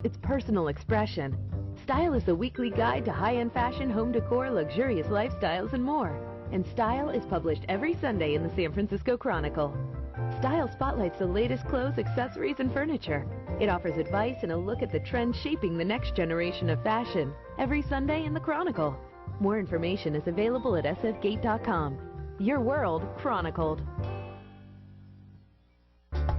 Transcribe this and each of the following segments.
It's personal expression. Style is the weekly guide to high-end fashion, home decor, luxurious lifestyles, and more. And Style is published every Sunday in the San Francisco Chronicle. Style spotlights the latest clothes, accessories, and furniture. It offers advice and a look at the trends shaping the next generation of fashion. Every Sunday in the Chronicle. More information is available at sfgate.com. Your world chronicled.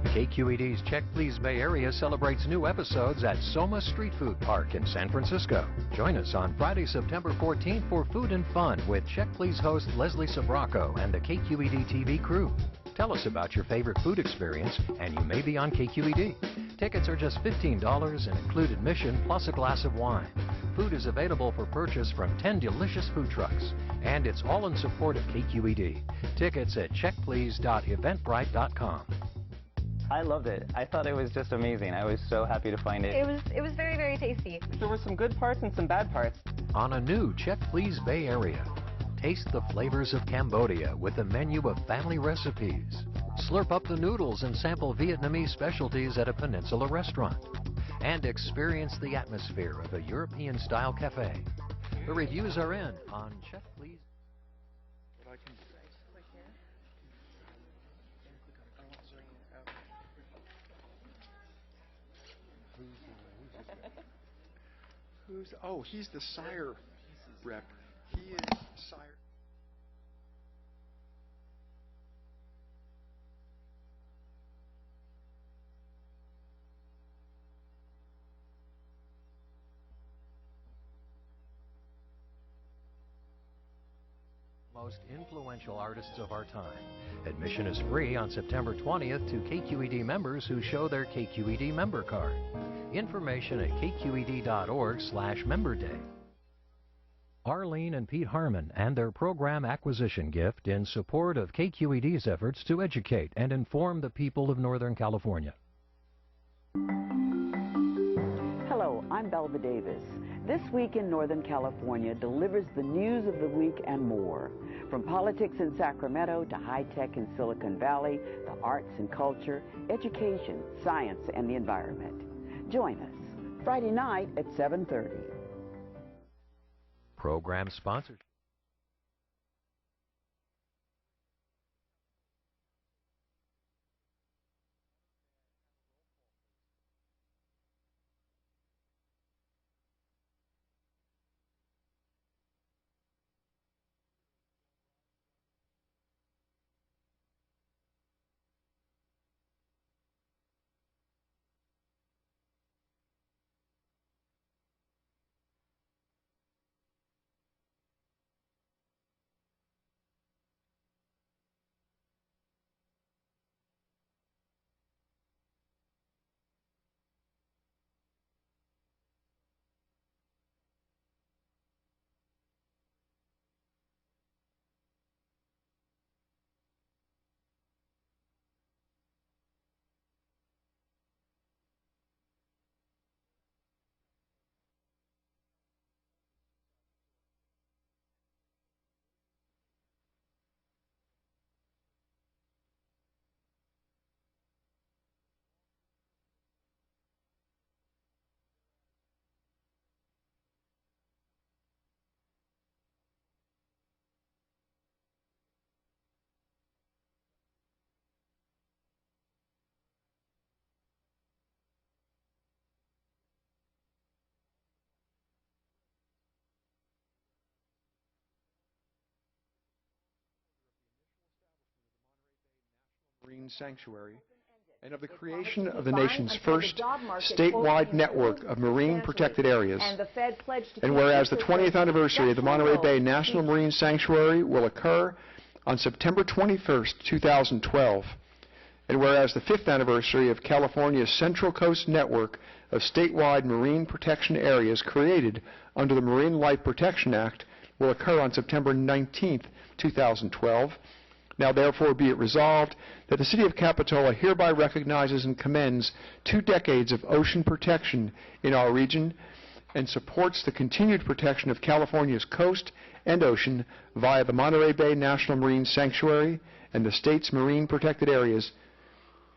KQED's Check Please Bay Area celebrates new episodes at Soma Street Food Park in San Francisco. Join us on Friday, September 14th for food and fun with Check Please host Leslie Sabraco and the KQED TV crew. Tell us about your favorite food experience and you may be on KQED. Tickets are just $15 and include admission plus a glass of wine. Food is available for purchase from 10 delicious food trucks. And it's all in support of KQED. Tickets at checkplease.eventbrite.com. I loved it. I thought it was just amazing. I was so happy to find it. It was very, very tasty. There were some good parts and some bad parts. On a new Check Please Bay Area, taste the flavors of Cambodia with a menu of family recipes. Slurp up the noodles and sample Vietnamese specialties at a peninsula restaurant. And experience the atmosphere of a European-style cafe. The reviews are in on Check Please. Oh, he's the sire rep. He is sire. Most influential artists of our time. Admission is free on September 20th to KQED members who show their KQED member card. Information at kqed.org/memberday. Arlene and Pete Harmon and their program acquisition gift in support of KQED's efforts to educate and inform the people of Northern California. Hello, I'm Belva Davis. This Week in Northern California delivers the news of the week and more. From politics in Sacramento to high-tech in Silicon Valley, the arts and culture, education, science, and the environment. Join us Friday night at 7:30. Program sponsored. Marine Sanctuary and of the creation of the nation's first statewide network of marine protected areas. And whereas the 20th anniversary of the Monterey Bay National Marine Sanctuary will occur on September 21st, 2012, and whereas the 5th anniversary of California's Central Coast Network of statewide marine protection areas created under the Marine Life Protection Act will occur on September 19th, 2012, now therefore be it resolved that the City of Capitola hereby recognizes and commends 2 decades of ocean protection in our region and supports the continued protection of California's coast and ocean via the Monterey Bay National Marine Sanctuary and the state's marine protected areas.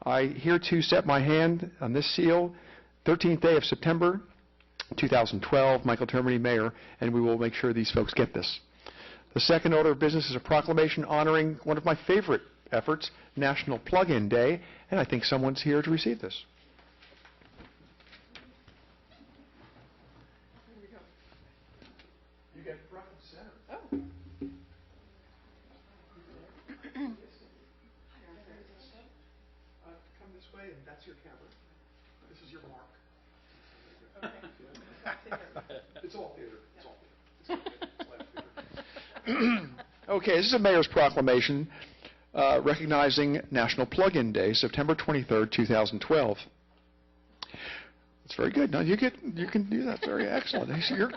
I hereto set my hand on this seal 13th day of September 2012. Michael Termini, Mayor, and we will make sure these folks get this. The second order of business is a proclamation honoring one of my favorite efforts, National Plug-in Day, and I think someone's here to receive this. Here we go. You get front and center. Oh. Come this way, and that's your camera. This is your mark. Okay. It's all theater. It's all theater. It's all theater. Okay, this is a mayor's proclamation recognizing National Plug-in Day, September 23rd, 2012. That's very good. Now you can do that. Very excellent.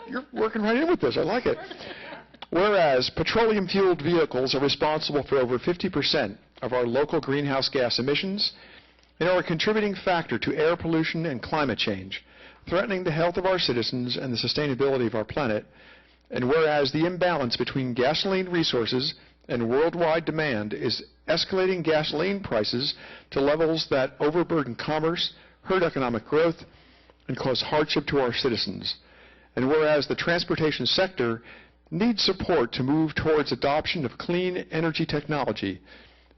You're working right in with this. I like it. Whereas petroleum-fueled vehicles are responsible for over 50% of our local greenhouse gas emissions and are a contributing factor to air pollution and climate change, threatening the health of our citizens and the sustainability of our planet. And whereas the imbalance between gasoline resources and worldwide demand is escalating gasoline prices to levels that overburden commerce, hurt economic growth, and cause hardship to our citizens. And whereas the transportation sector needs support to move towards adoption of clean energy technology,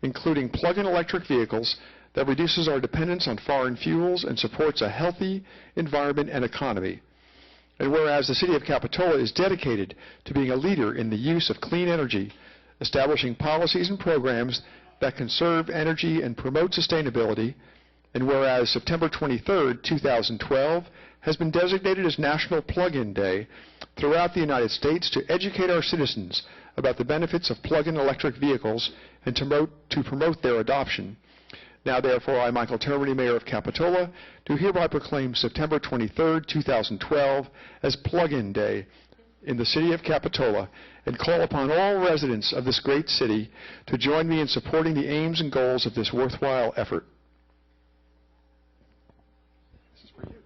including plug-in electric vehicles that reduces our dependence on foreign fuels and supports a healthy environment and economy. And whereas the City of Capitola is dedicated to being a leader in the use of clean energy, establishing policies and programs that conserve energy and promote sustainability, and whereas September 23rd, 2012 has been designated as National Plug-in Day throughout the United States to educate our citizens about the benefits of plug-in electric vehicles and to promote their adoption. Now, therefore, I, Michael Termini, Mayor of Capitola, do hereby proclaim September 23rd, 2012 as Plug-in Day in the City of Capitola and call upon all residents of this great city to join me in supporting the aims and goals of this worthwhile effort. This is for you.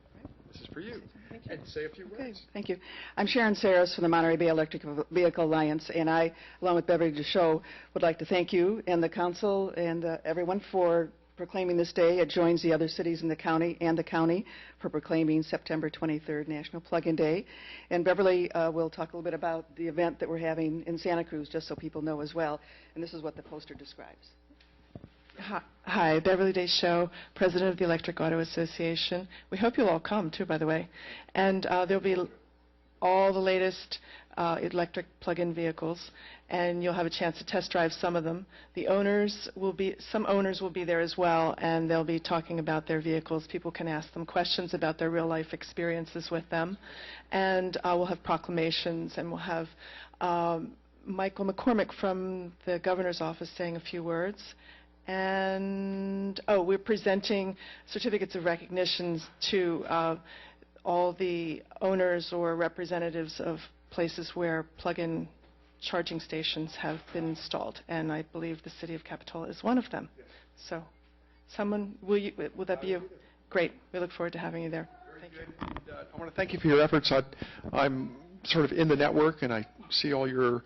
This is for you. Thank you. And say a few words. Okay, thank you. I'm Sharon Saris from the Monterey Bay Electric Vehicle Alliance, and I, along with Beverly Deschaux, would like to thank you and the council and everyone for proclaiming this day. It joins the other cities in the county and the county for proclaiming September 23rd National Plug-in Day. And Beverly will talk a little bit about the event that we're having in Santa Cruz, just so people know as well. And this is what the poster describes. Hi, Beverly Deschaux, President of the Electric Auto Association. We hope you'll all come, too, by the way. And there'll be all the latest electric plug-in vehicles, and you'll have a chance to test drive some of them. Some owners will be there as well, and they'll be talking about their vehicles. People can ask them questions about their real-life experiences with them. And we'll have proclamations, and we'll have Michael McCormick from the governor's office saying a few words. And, we're presenting certificates of recognitions to all the owners or representatives of places where plug-in charging stations have been installed, and I believe the City of Capitola is one of them. Yes. So, will that be you? Great. We look forward to having you there. Very good. And, I want to thank you for your efforts. I'm sort of in the network, and I see all your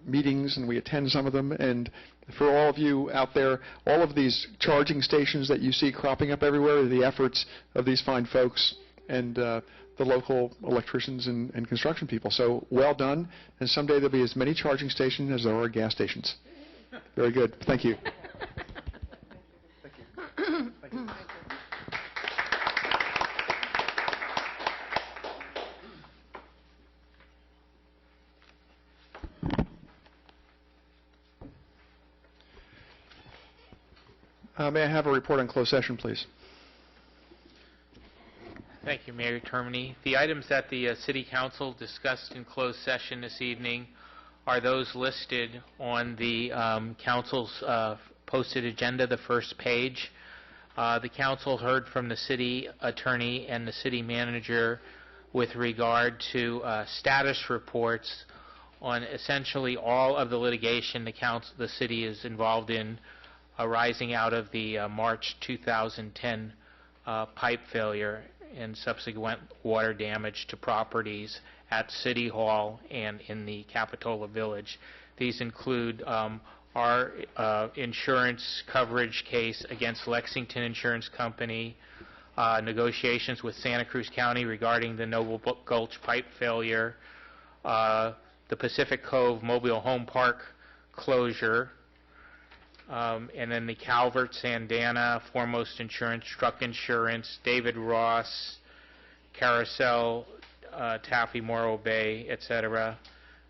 meetings, and we attend some of them. And for all of you out there, all of these charging stations that you see cropping up everywhere are the efforts of these fine folks and the local electricians and construction people. So well done, and someday there'll be as many charging stations as there are gas stations. Very good. Thank you. Thank you. Thank you. May I have a report on closed session, please? Thank you, Mayor Termini. The items that the City Council discussed in closed session this evening are those listed on the Council's posted agenda, the first page. The Council heard from the City Attorney and the City Manager with regard to status reports on essentially all of the litigation the City is involved in arising out of the March 2010 pipe failure and subsequent water damage to properties at City Hall and in the Capitola Village. These include our insurance coverage case against Lexington Insurance Company, negotiations with Santa Cruz County regarding the Noble Gulch pipe failure, the Pacific Cove Mobile Home Park closure, and then the Calvert, Sandana, Foremost Insurance, Truck Insurance, David Ross, Carousel, Taffy, Morro Bay, etc.,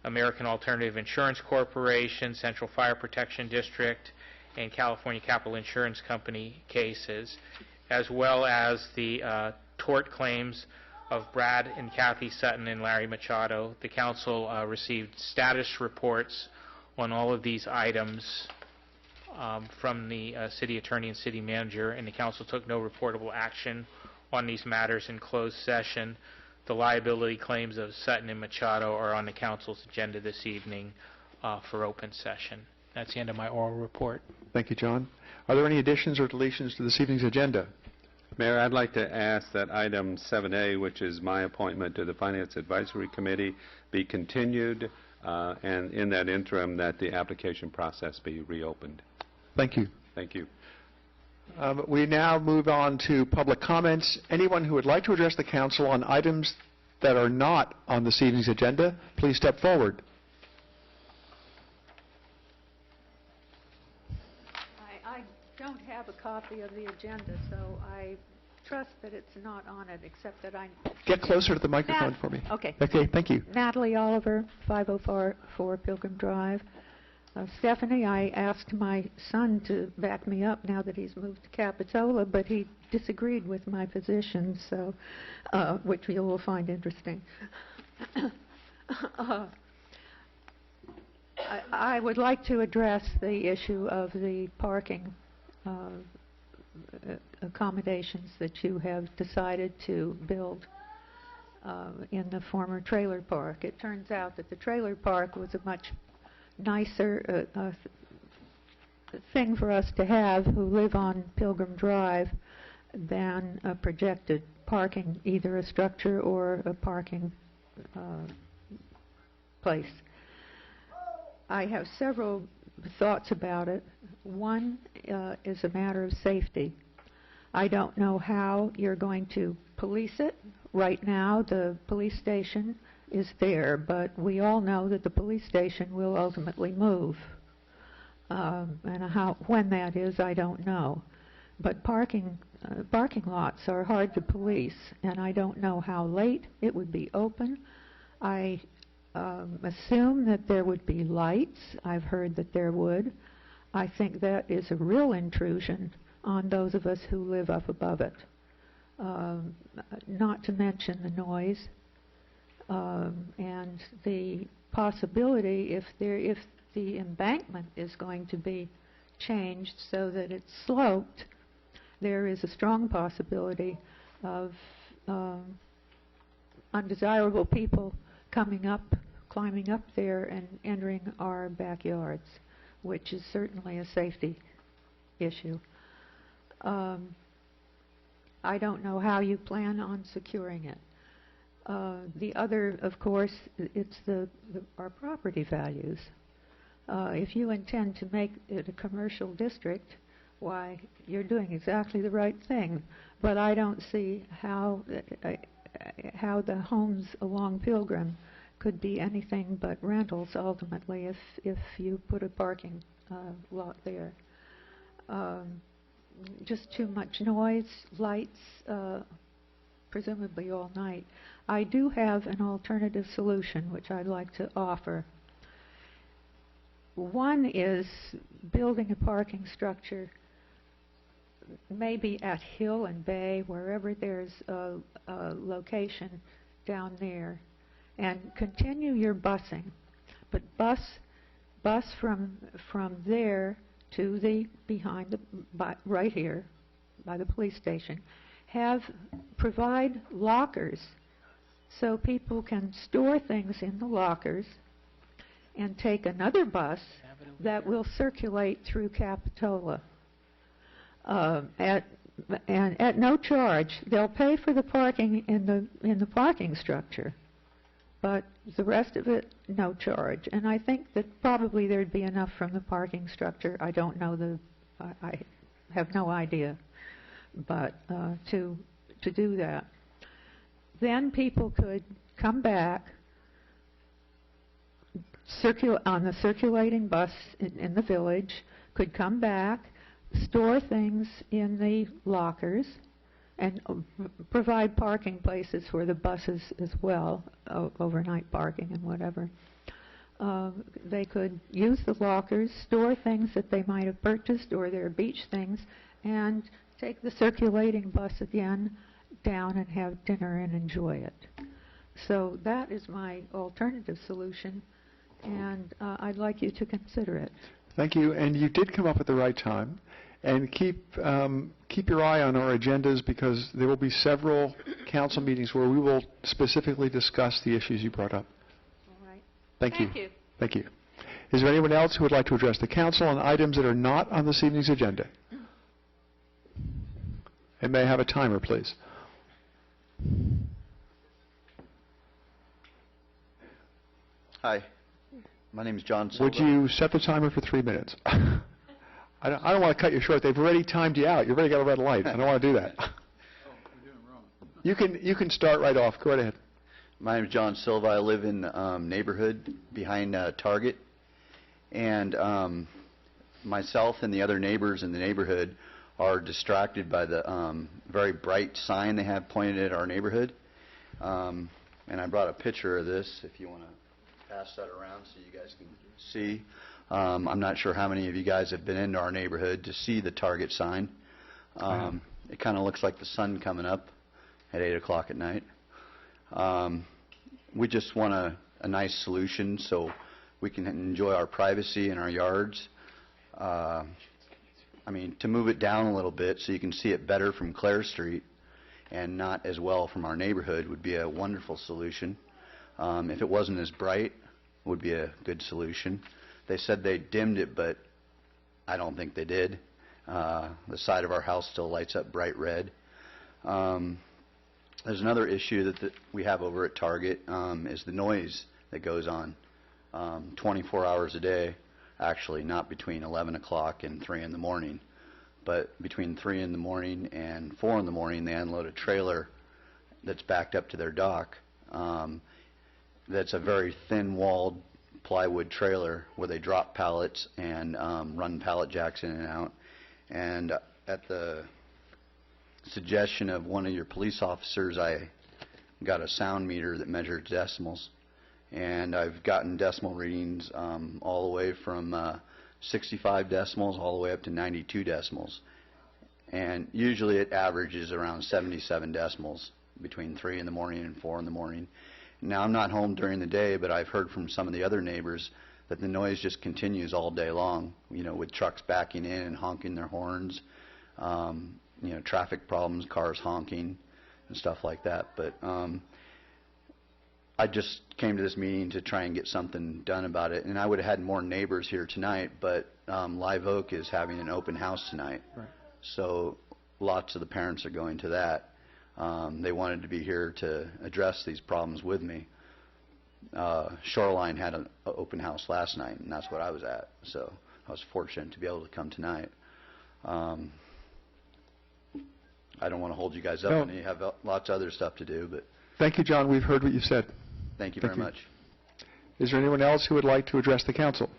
American Alternative Insurance Corporation, Central Fire Protection District, and California Capital Insurance Company cases, as well as the tort claims of Brad and Kathy Sutton and Larry Machado. The council received status reports on all of these items from the city attorney and city manager, and the council took no reportable action on these matters in closed session. The liability claims of Sutton and Machado are on the council's agenda this evening for open session. That's the end of my oral report. Thank you, John. Are there any additions or deletions to this evening's agenda? Mayor, I'd like to ask that item 7A, which is my appointment to the Finance Advisory Committee, be continued, and in that interim that the application process be reopened. Thank you. Thank you. We now move on to public comments. Anyone who would like to address the council on items that are not on this evening's agenda, please step forward. I don't have a copy of the agenda, so I trust that it's not on it, except that I... Get closer to the microphone for me. Okay. Okay, thank you. Natalie Oliver, 504 Pilgrim Drive. Stephanie, I asked my son to back me up now that he's moved to Capitola, but he disagreed with my position, so which you will find interesting. I would like to address the issue of the parking accommodations that you have decided to build in the former trailer park. It turns out that the trailer park was a much nicer thing for us to have who live on Pilgrim Drive than a projected parking, either a structure or a parking place. I have several thoughts about it. One is a matter of safety. I don't know how you're going to police it. Right now, the police station is there, but we all know that the police station will ultimately move. And when that is, I don't know. But parking lots are hard to police, and I don't know how late it would be open. I assume that there would be lights. I've heard that there would. I think that is a real intrusion on those of us who live up above it. Not to mention the noise. And the possibility, if the embankment is going to be changed so that it's sloped, there is a strong possibility of undesirable people climbing up there and entering our backyards, which is certainly a safety issue. I don't know how you plan on securing it. The other, of course, it's our property values. If you intend to make it a commercial district, why, you're doing exactly the right thing. But I don't see how the homes along Pilgrim could be anything but rentals ultimately if you put a parking lot there. Just too much noise, lights, presumably all night. I do have an alternative solution which I'd like to offer. One is building a parking structure maybe at Hill and Bay, wherever there's a location down there, and continue your busing, but bus from there to the right here by the police station. Provide lockers so people can store things in the lockers and take another bus that will circulate through Capitola at no charge. They'll pay for the parking in the parking structure, but the rest of it, no charge. And I think that probably there'd be enough from the parking structure. I don't know I have no idea, but to to do that. Then people could come back on the circulating bus in the village, could come back, store things in the lockers, and provide parking places for the buses as well, overnight parking and whatever. They could use the lockers, store things that they might have purchased or their beach things, and take the circulating bus again down and have dinner and enjoy it. So that is my alternative solution, and I'd like you to consider it. Thank you. And you did come up at the right time. And keep your eye on our agendas, because there will be several council meetings where we will specifically discuss the issues you brought up. All right. Thank you. you. Thank you. Is there anyone else who would like to address the council on items that are not on this evening's agenda? And may I have a timer, please? Hi, my name is John Silva. Would you set the timer for 3 minutes? I don't want to cut you short. They've already timed you out. You've already got a red light. I don't want to do that. You can start right off. Go right ahead. My name is John Silva. I live in neighborhood behind Target, and myself and the other neighbors in the neighborhood are distracted by the very bright sign they have pointed at our neighborhood. And I brought a picture of this if you want to pass that around so you guys can see. I'm not sure how many of you guys have been into our neighborhood to see the Target sign. It kind of looks like the sun coming up at 8 o'clock at night. We just want a nice solution so we can enjoy our privacy in our yards. I mean, to move it down a little bit so you can see it better from Clare Street and not as well from our neighborhood would be a wonderful solution. If it wasn't as bright, it would be a good solution. They said they dimmed it, but I don't think they did. The side of our house still lights up bright red. There's another issue that we have over at Target is the noise that goes on 24 hours a day. Actually, not between 11 o'clock and 3 in the morning, but between 3 in the morning and 4 in the morning, they unload a trailer that's backed up to their dock. That's a very thin-walled plywood trailer where they drop pallets and run pallet jacks in and out. And at the suggestion of one of your police officers, I got a sound meter that measures decimals. And I've gotten decimal readings all the way from 65 decimals all the way up to 92 decimals. And usually it averages around 77 decimals between 3 in the morning and 4 in the morning. Now, I'm not home during the day, but I've heard from some of the other neighbors that the noise just continues all day long, you know, with trucks backing in and honking their horns, you know, traffic problems, cars honking and stuff like that. But I just came to this meeting to try and get something done about it, and I would have had more neighbors here tonight, but Live Oak is having an open house tonight. Right. So lots of the parents are going to that. They wanted to be here to address these problems with me. Shoreline had an open house last night, and that's what I was at. So I was fortunate to be able to come tonight. I don't want to hold you guys up, and you have lots of other stuff to do. But thank you, John. We've heard what you said. Thank you very much. Is there anyone else who would like to address the council?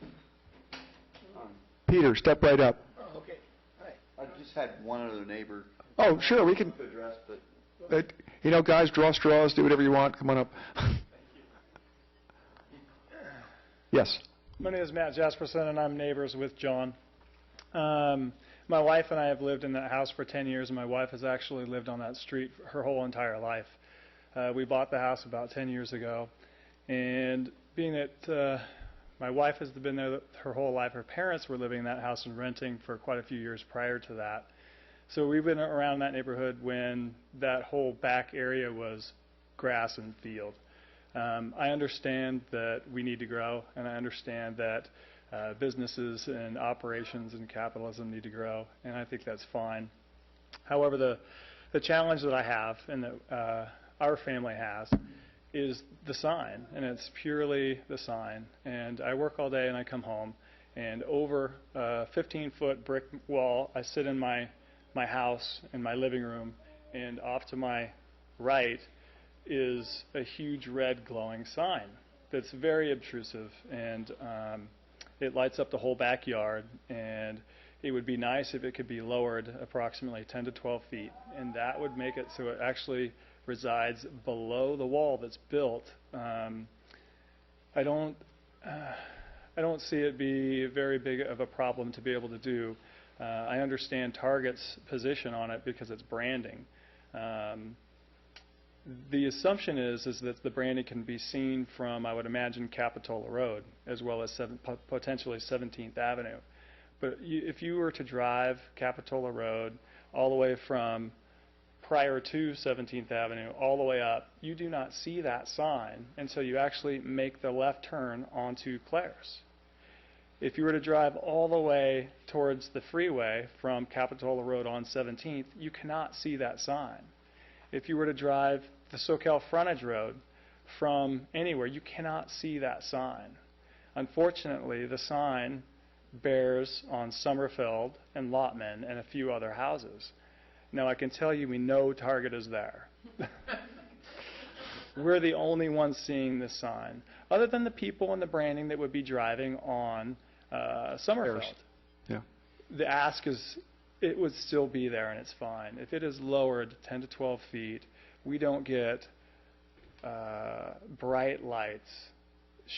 Peter, step right up. Oh, okay. Hi. I just had one other neighbor. Oh, sure, we can. To address, but you know, guys, draw straws, do whatever you want. Come on up. Yes. My name is Matt Jasperson, and I'm neighbors with John. My wife and I have lived in that house for 10 years, and my wife has actually lived on that street her whole entire life. We bought the house about 10 years ago, and being that my wife has been there her whole life, her parents were living in that house and renting for quite a few years prior to that. So we've been around that neighborhood when that whole back area was grass and field. I understand that we need to grow, and I understand that businesses and operations and capitalism need to grow, and I think that's fine. However, the challenge that I have and that our family has is the sign, and it's purely the sign. And I work all day and I come home, and over a 15-foot brick wall, I sit in my house in my living room, and off to my right is a huge red glowing sign that's very obtrusive, and it lights up the whole backyard, and it would be nice if it could be lowered approximately 10 to 12 feet, and that would make it so it actually resides below the wall that's built. I don't see it be very big of a problem to be able to do. I understand Target's position on it because it's branding. The assumption is that the branding can be seen from, I would imagine, Capitola Road, as well as potentially 17th Avenue. But if you were to drive Capitola Road all the way from prior to 17th Avenue all the way up, you do not see that sign until you actually make the left turn onto Claire's. If you were to drive all the way towards the freeway from Capitola Road on 17th, you cannot see that sign. If you were to drive the SoCal Frontage Road from anywhere, you cannot see that sign. Unfortunately, the sign bears on Summerfield and Lotman and a few other houses. Now, I can tell you we know Target is there. We're the only ones seeing this sign, other than the people in the branding that would be driving on Summerfield. Yeah. The ask is, it would still be there and it's fine. If it is lowered 10 to 12 feet, we don't get bright lights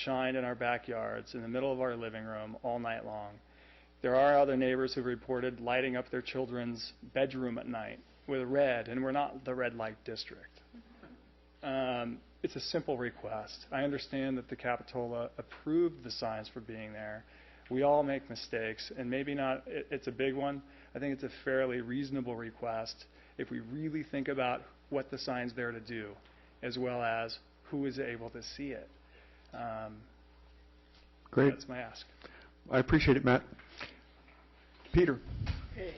shined in our backyards in the middle of our living room all night long. There are other neighbors who reported lighting up their children's bedroom at night with red, and we're not the red light district. It's a simple request. I understand that the Capitola approved the signs for being there. We all make mistakes, and maybe not, it's a big one. I think it's a fairly reasonable request if we really think about what the sign's there to do, as well as who is able to see it. Great. That's my ask. I appreciate it, Matt. Peter. Hey,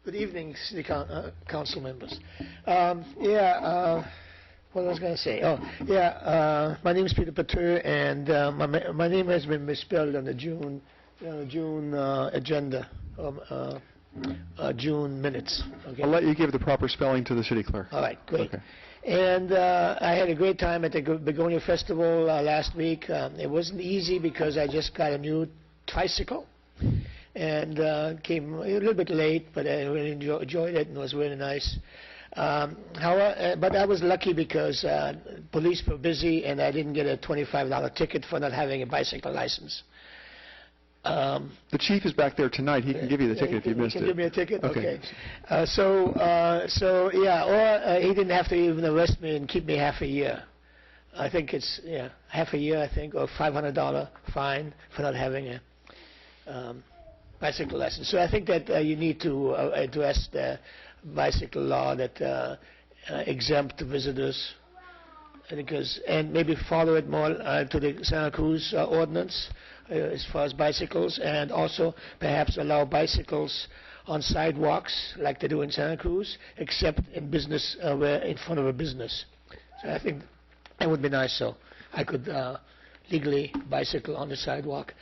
good evening, City Council members. What was I going to say? My name is Peter Pateur, and my name has been misspelled on the June agenda, June minutes. Okay. I'll let you give the proper spelling to the city clerk. All right, great. Okay. And I had a great time at the Begonia Festival last week. It wasn't easy because I just got a new tricycle and came a little bit late, but I really enjoyed it and it was really nice. But I was lucky because police were busy and I didn't get a $25 ticket for not having a bicycle license. The chief is back there tonight. He can give you the ticket if you missed it. He can give me a ticket? Okay. Or he didn't have to even arrest me and keep me half a year. I think it's, half a year, I think, or $500 fine for not having a bicycle license. So I think that you need to address the bicycle law that exempt visitors, and maybe follow it more to the Santa Cruz ordinance as far as bicycles, and also perhaps allow bicycles on sidewalks like they do in Santa Cruz, except in business, in front of a business. So I think that would be nice, so I could legally bicycle on the sidewalk.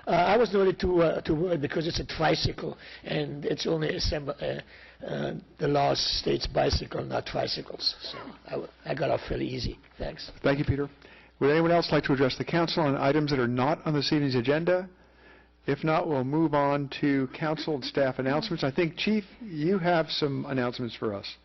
I was noted to worry because it's a tricycle, and it's only the law states bicycle, not tricycles. So I got off fairly easy. Thanks. Thank you, Peter. Would anyone else like to address the council on items that are not on this evening's agenda? If not, we'll move on to council and staff announcements. I think, Chief, you have some announcements for us.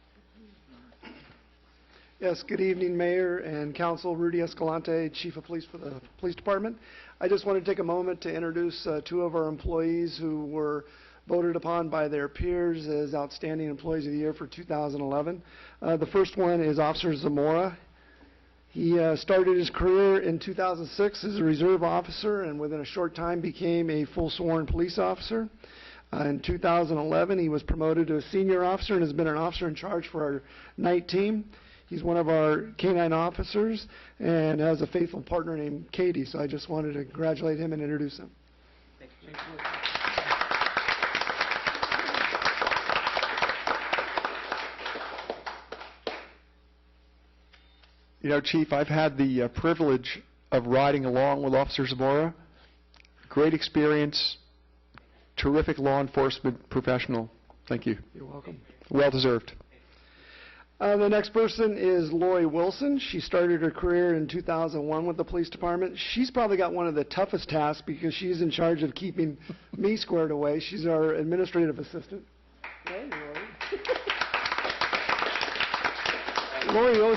Yes, good evening, Mayor and Council. Rudy Escalante, Chief of Police for the Police Department. I just want to take a moment to introduce two of our employees who were voted upon by their peers as Outstanding Employees of the Year for 2011. The first one is Officer Zamora. He started his career in 2006 as a reserve officer and within a short time became a full sworn police officer. In 2011, he was promoted to a senior officer and has been an officer in charge for our night team. He's one of our canine officers and has a faithful partner named Katie, so I just wanted to congratulate him and introduce him. Thank you. You know, Chief, I've had the privilege of riding along with Officer Zamora. Great experience, terrific law enforcement professional. Thank you. You're welcome. Well deserved. The next person is Lori Wilson. She started her career in 2001 with the police department. She's probably got one of the toughest tasks because she's in charge of keeping me squared away. She's our administrative assistant. Hey, Lori.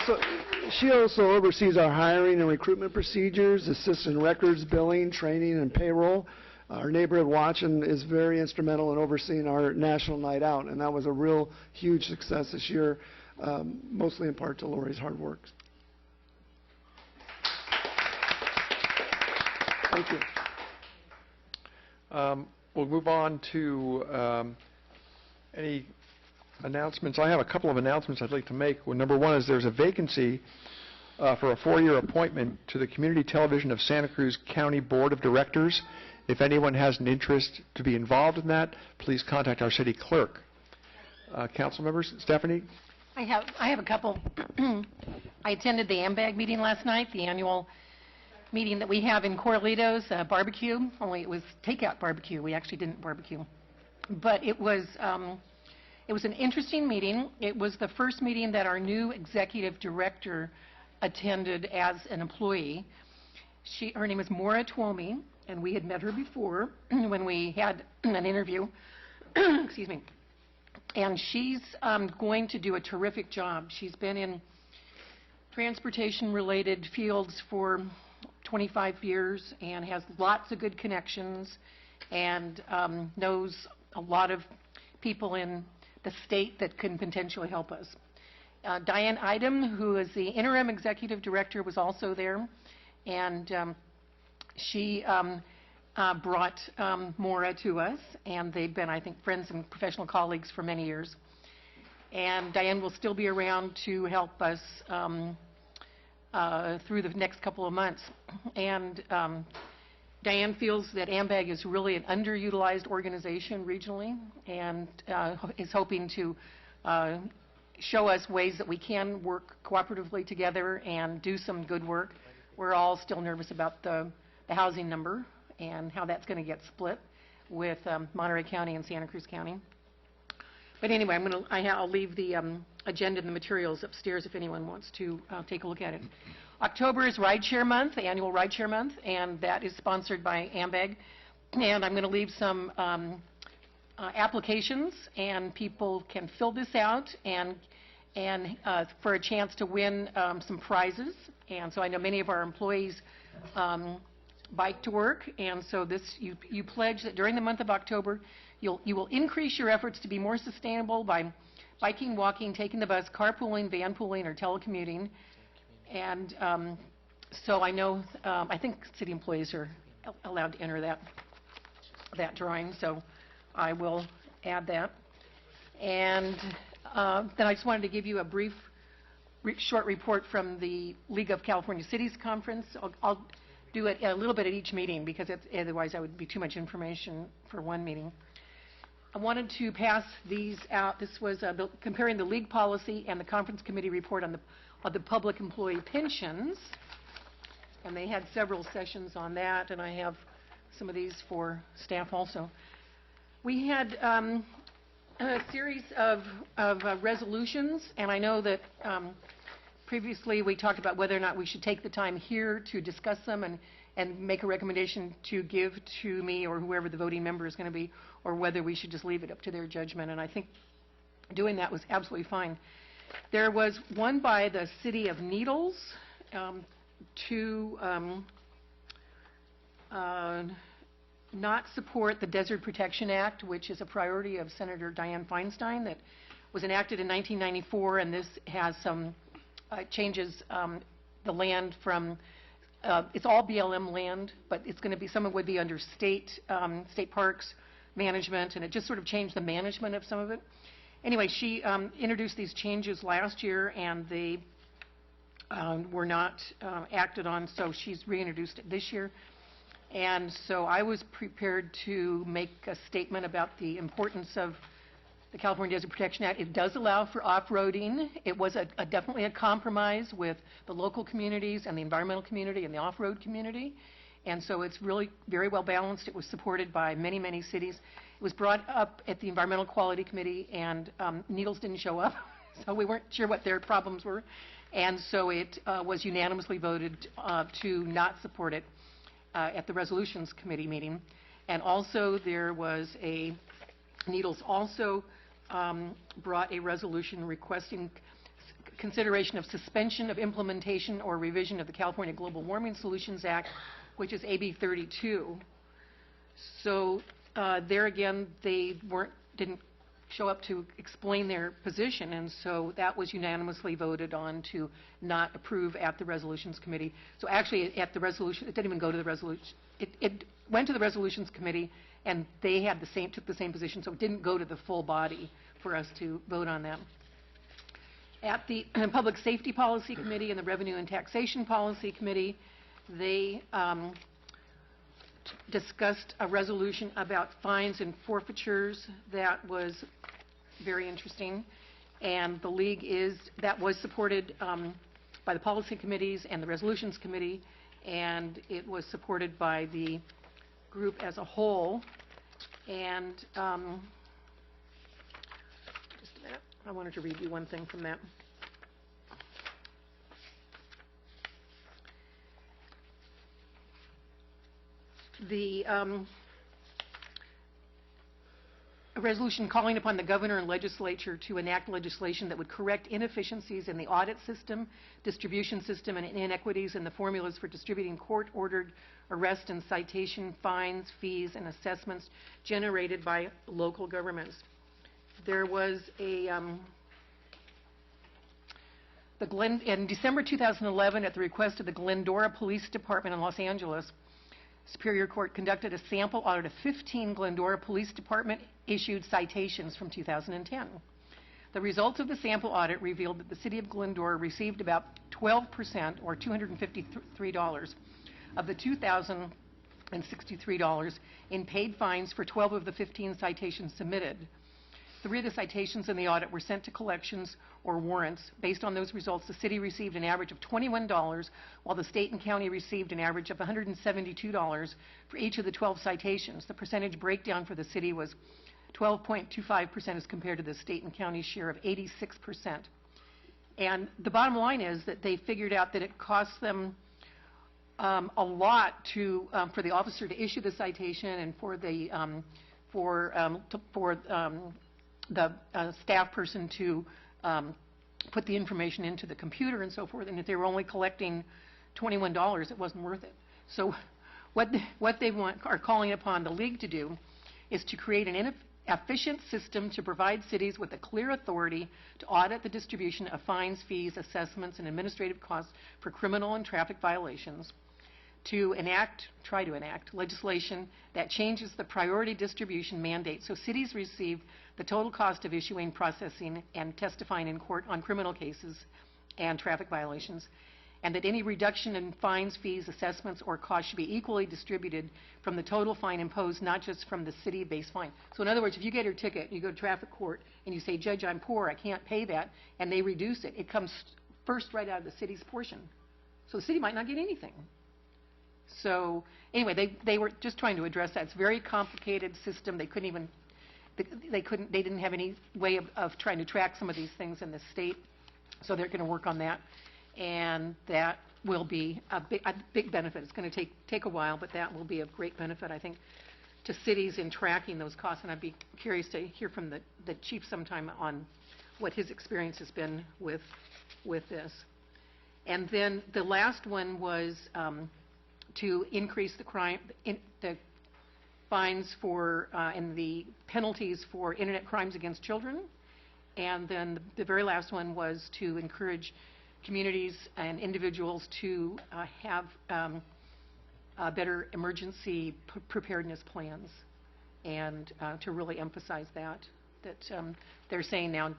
She also oversees our hiring and recruitment procedures, assists in records, billing, training, and payroll. Our neighborhood watch and is very instrumental in overseeing our national night out, and that was a real huge success this year, mostly in part to Lori's hard work. Thank you. We'll move on to any announcements. I have a couple of announcements I'd like to make. Well, number one is there's a vacancy for a 4-year appointment to the Community Television of Santa Cruz County Board of Directors. If anyone has an interest to be involved in that, please contact our city clerk. Council members, Stephanie? I have a couple. I attended the AMBAG meeting last night, the annual meeting that we have in Corralitos, barbecue, only it was takeout barbecue. We actually didn't barbecue. But it was an interesting meeting. It was the first meeting that our new executive director attended as an employee. Her name is Maura Twomey, and we had met her before when we had an interview. Excuse me. And she's going to do a terrific job. She's been in transportation-related fields for 25 years and has lots of good connections and knows a lot of people in the state that can potentially help us. Diane Idem, who is the interim executive director, was also there, and she brought Maura to us, and they've been, I think, friends and professional colleagues for many years. And Diane will still be around to help us through the next couple of months. And Diane feels that AMBAG is really an underutilized organization regionally, and is hoping to show us ways that we can work cooperatively together and do some good work. We're all still nervous about the housing number and how that's going to get split with Monterey County and Santa Cruz County. But anyway, I'll leave the agenda and the materials upstairs if anyone wants to take a look at it. October is Rideshare Month, the annual Rideshare Month, and that is sponsored by AMBAG. And I'm going to leave some applications, and people can fill this out and for a chance to win some prizes. And so I know many of our employees bike to work, and so you pledge that during the month of October you will increase your efforts to be more sustainable by biking, walking, taking the bus, carpooling, vanpooling, or telecommuting. And so I know I think city employees are allowed to enter that drawing, so I will add that. And then I just wanted to give you a brief short report from the League of California Cities Conference. I'll do it a little bit at each meeting because otherwise that would be too much information for one meeting. I wanted to pass these out. This was comparing the league policy and the conference committee report on the public employee pensions. And they had several sessions on that, and I have some of these for staff also. We had a series of resolutions, and I know that previously we talked about whether or not we should take the time here to discuss them and make a recommendation to give to me or whoever the voting member is going to be, or whether we should just leave it up to their judgment. And I think doing that was absolutely fine. There was one by the City of Needles to not support the Desert Protection Act, which is a priority of Senator Dianne Feinstein that was enacted in 1994, and this has some changes the land from it's all BLM land, but it's going to be, some of it would be under state parks management, and it just sort of changed the management of some of it. Anyway, she introduced these changes last year, and they were not acted on, so she's reintroduced it this year. And so I was prepared to make a statement about the importance of the California Desert Protection Act. It does allow for off-roading. It was definitely a compromise with the local communities and the environmental community and the off-road community. And so it's really very well balanced. It was supported by many, many cities. It was brought up at the Environmental Quality Committee, and Needles didn't show up. so we weren't sure what their problems were. And so it was unanimously voted to not support it at the Resolutions Committee meeting. And also there was Needles also brought a resolution requesting consideration of suspension of implementation or revision of the California Global Warming Solutions Act, which is AB 32. So there again, they didn't show up to explain their position, and so that was unanimously voted on to not approve at the Resolutions Committee. So actually, at the resolution, it didn't even go to the resolution. It went to the Resolutions Committee, and they had took the same position, so it didn't go to the full body for us to vote on that. At the Public Safety Policy Committee and the Revenue and Taxation Policy Committee, they discussed a resolution about fines and forfeitures that was very interesting, and the league that was supported by the policy committees and the resolutions committee, and it was supported by the group as a whole. And just a minute, I wanted to read you one thing from that. A resolution calling upon the governor and legislature to enact legislation that would correct inefficiencies in the audit system, distribution system, and inequities in the formulas for distributing court-ordered arrest and citation fines, fees, and assessments generated by local governments. There was in December 2011, at the request of the Glendora Police Department in Los Angeles, Superior Court conducted a sample audit of 15 Glendora Police Department issued citations from 2010. The results of the sample audit revealed that the City of Glendora received about 12%, or $253, of the $2,063 in paid fines for 12 of the 15 citations submitted. 3 of the citations in the audit were sent to collections or warrants. Based on those results, the city received an average of $21, while the state and county received an average of $172 for each of the 12 citations. The percentage breakdown for the city was 12.25% as compared to the state and county share of 86%. And the bottom line is that they figured out that it costs them a lot for the officer to issue the citation and for the staff person to put the information into the computer and so forth, and if they were only collecting $21, it wasn't worth it. So what they are calling upon the league to do is to create an efficient system to provide cities with a clear authority to audit the distribution of fines, fees, assessments, and administrative costs for criminal and traffic violations, to try to enact legislation that changes the priority distribution mandate so cities receive the total cost of issuing, processing, and testifying in court on criminal cases and traffic violations, and that any reduction in fines, fees, assessments, or costs should be equally distributed from the total fine imposed, not just from the city-based fine. So in other words, if you get your ticket, you go to traffic court, and you say, Judge, I'm poor, I can't pay that, and they reduce it, it comes first right out of the city's portion. So the city might not get anything. So anyway, they were just trying to address that. It's a very complicated system. They didn't have any way of trying to track some of these things in the state. So they're going to work on that, and that will be a big benefit. It's going to take a while, but that will be of great benefit, I think, to cities in tracking those costs. And I'd be curious to hear from the chief sometime on what his experience has been with this. And then the last one was to increase the fines for and the penalties for internet crimes against children. And then the very last one was to encourage communities and individuals to have better emergency preparedness plans, and to really emphasize that they're saying now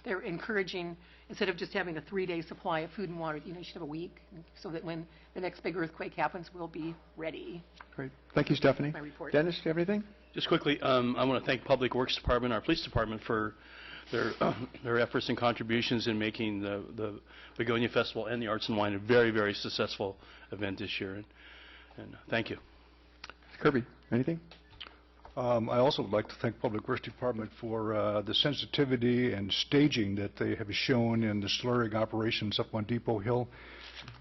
they're encouraging, instead of just having a 3-day supply of food and water, you should have a week, so that when the next big earthquake happens, we'll be ready. Great. Thank you, Stephanie. My report. Dennis, do you have anything? Just quickly, I want to thank Public Works Department, our Police Department, for their efforts and contributions in making the Begonia Festival and the Arts and Wine a very, very successful event this year. And thank you. Kirby, anything? I also would like to thank Public Works Department for the sensitivity and staging that they have shown in the slurring operations up on Depot Hill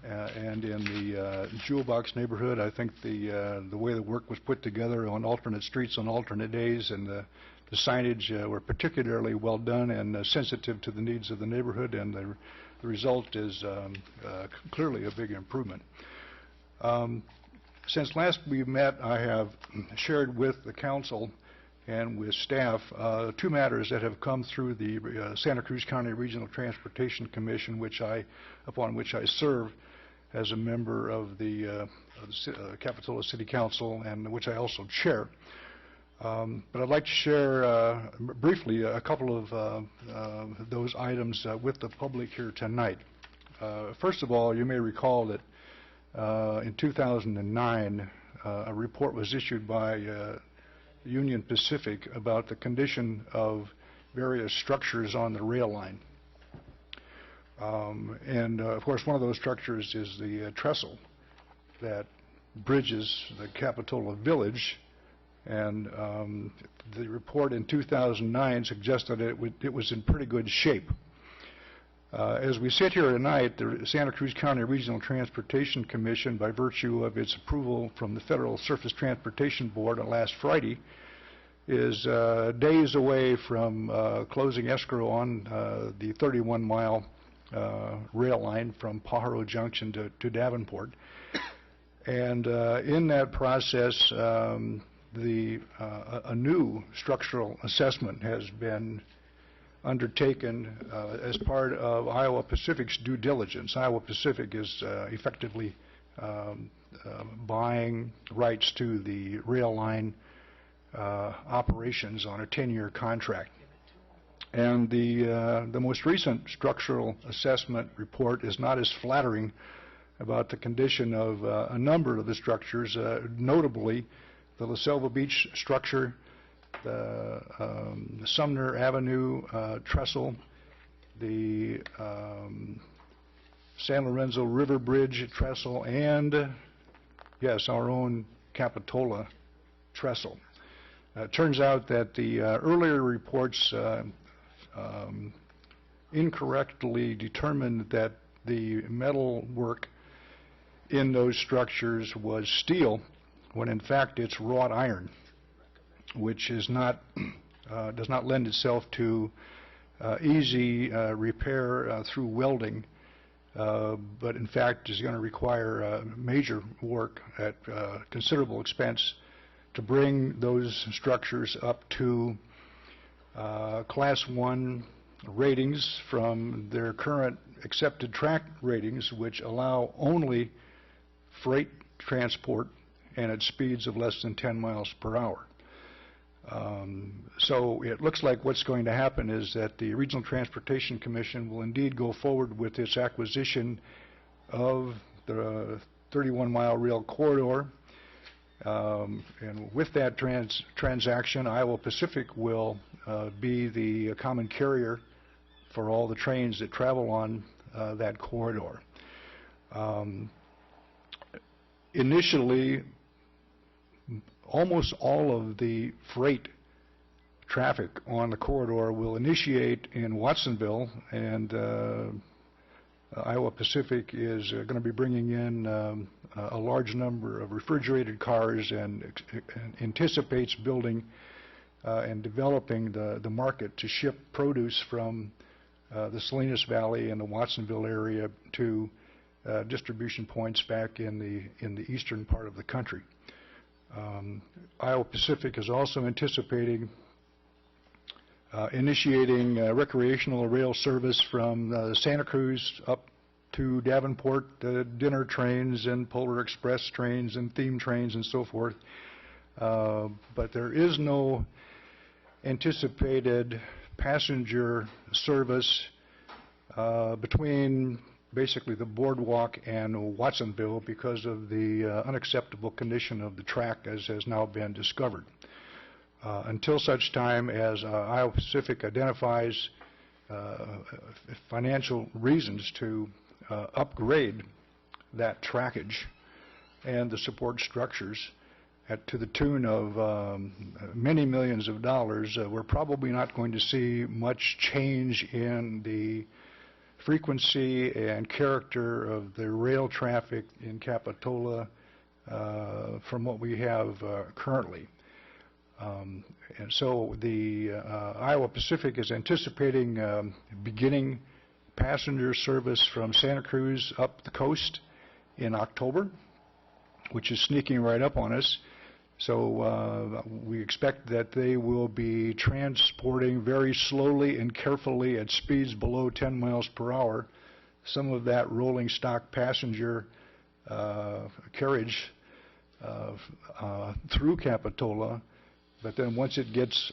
and in the Jewel Box neighborhood. I think the way the work was put together on alternate streets on alternate days and the signage were particularly well done and sensitive to the needs of the neighborhood, and the result is clearly a big improvement. Since last we met, I have shared with the council and with staff 2 matters that have come through the Santa Cruz County Regional Transportation Commission, upon which I serve as a member of the Capitola City Council, and which I also chair. But I'd like to share briefly a couple of those items with the public here tonight. First of all, you may recall that in 2009, a report was issued by Union Pacific about the condition of various structures on the rail line. Of course, one of those structures is the trestle that bridges the Capitola Village, and the report in 2009 suggested it was in pretty good shape. As we sit here tonight, the Santa Cruz County Regional Transportation Commission, by virtue of its approval from the Federal Surface Transportation Board on last Friday, is days away from closing escrow on the 31-mile rail line from Pajaro Junction to Davenport. And in that process, a new structural assessment has been undertaken as part of Iowa Pacific's due diligence. Iowa Pacific is effectively buying rights to the rail line operations on a 10-year contract. And the most recent structural assessment report is not as flattering about the condition of a number of the structures, notably the La Selva Beach structure, the Sumner Avenue trestle, the San Lorenzo River Bridge trestle, and, yes, our own Capitola trestle. It turns out that the earlier reports incorrectly determined that the metal work in those structures was steel, when in fact it's wrought iron, which is not does not lend itself to easy repair through welding, but in fact is going to require major work at considerable expense to bring those structures up to Class 1 ratings from their current accepted track ratings, which allow only freight transport and at speeds of less than 10 miles per hour. So it looks like what's going to happen is that the Regional Transportation Commission will indeed go forward with its acquisition of the 31-mile rail corridor. And with that transaction, Iowa Pacific will be the common carrier for all the trains that travel on that corridor. Initially, almost all of the freight traffic on the corridor will initiate in Watsonville, and Iowa Pacific is going to be bringing in a large number of refrigerated cars and anticipates building and developing the market to ship produce from the Salinas Valley and the Watsonville area to distribution points back in the eastern part of the country. Iowa Pacific is also anticipating initiating recreational rail service from Santa Cruz up to Davenport, dinner trains and Polar Express trains and theme trains and so forth. But there is no anticipated passenger service between basically the boardwalk and Watsonville because of the unacceptable condition of the track as has now been discovered. Until such time as Iowa Pacific identifies financial reasons to upgrade that trackage and the support structures to the tune of many millions of dollars, we're probably not going to see much change in the frequency and character of the rail traffic in Capitola from what we have currently. And so the Iowa Pacific is anticipating beginning passenger service from Santa Cruz up the coast in October, which is sneaking right up on us. So we expect that they will be transporting very slowly and carefully at speeds below 10 miles per hour some of that rolling stock passenger carriage through Capitola. But then once it gets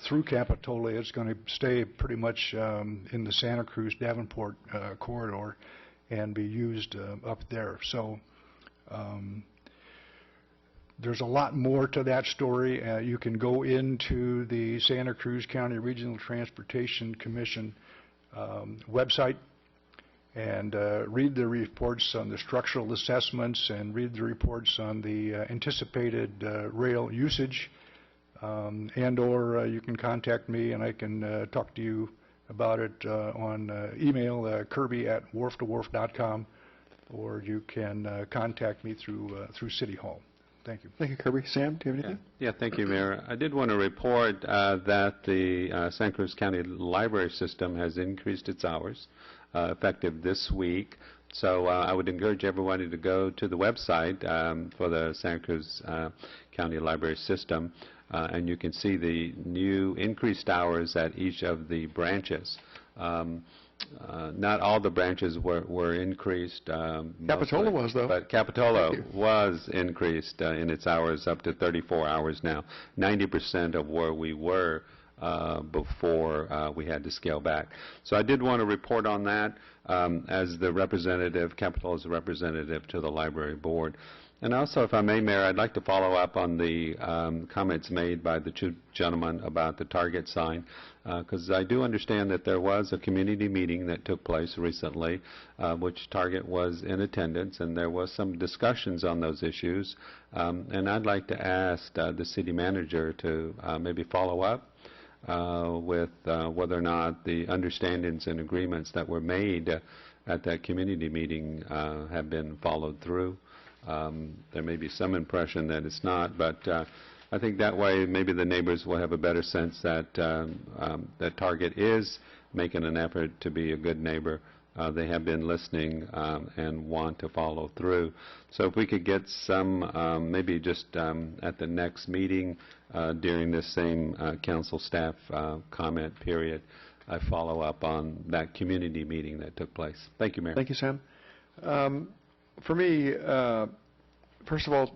through Capitola, it's going to stay pretty much in the Santa Cruz-Davenport corridor and be used up there. So there's a lot more to that story. You can go into the Santa Cruz County Regional Transportation Commission website and read the reports on the structural assessments and read the reports on the anticipated rail usage, and or you can contact me and I can talk to you about it on email, kirby@wharftowharf.com, or you can contact me through City Hall. Thank you. Thank you, Kirby. Sam, do you have anything? Yeah, thank you, Mayor. I did want to report that the Santa Cruz County Library System has increased its hours effective this week. So I would encourage everybody to go to the website for the Santa Cruz County Library System, and you can see the new increased hours at each of the branches. Not all the branches were increased. Capitola was, though. But Capitola was increased in its hours up to 34 hours now, 90% of where we were before we had to scale back. So I did want to report on that as the representative, Capitola's representative to the library board. And also, if I may, Mayor, I'd like to follow up on the comments made by the two gentlemen about the Target sign, because I do understand that there was a community meeting that took place recently, which Target was in attendance, and there was some discussions on those issues. And I'd like to ask the city manager to maybe follow up with whether or not the understandings and agreements that were made at that community meeting have been followed through. There may be some impression that it's not, but I think that way maybe the neighbors will have a better sense that that Target is making an effort to be a good neighbor. They have been listening and want to follow through. So if we could get some, maybe just at the next meeting during this same council staff comment period, I follow up on that community meeting that took place. Thank you, Mayor. Thank you, Sam. For me, first of all,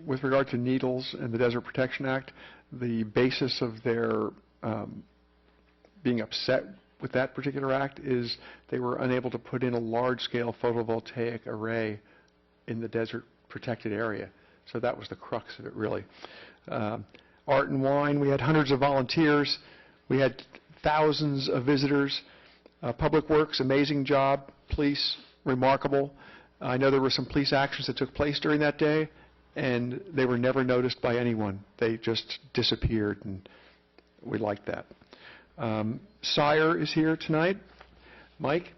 with regard to needles and the Desert Protection Act, the basis of their being upset with that particular act is they were unable to put in a large-scale photovoltaic array in the desert protected area. So that was the crux of it, really. Art and Wine, we had hundreds of volunteers. We had thousands of visitors. Public Works, amazing job. Police, remarkable. I know there were some police actions that took place during that day, and they were never noticed by anyone. They just disappeared, and we liked that. Sire is here tonight. Mike,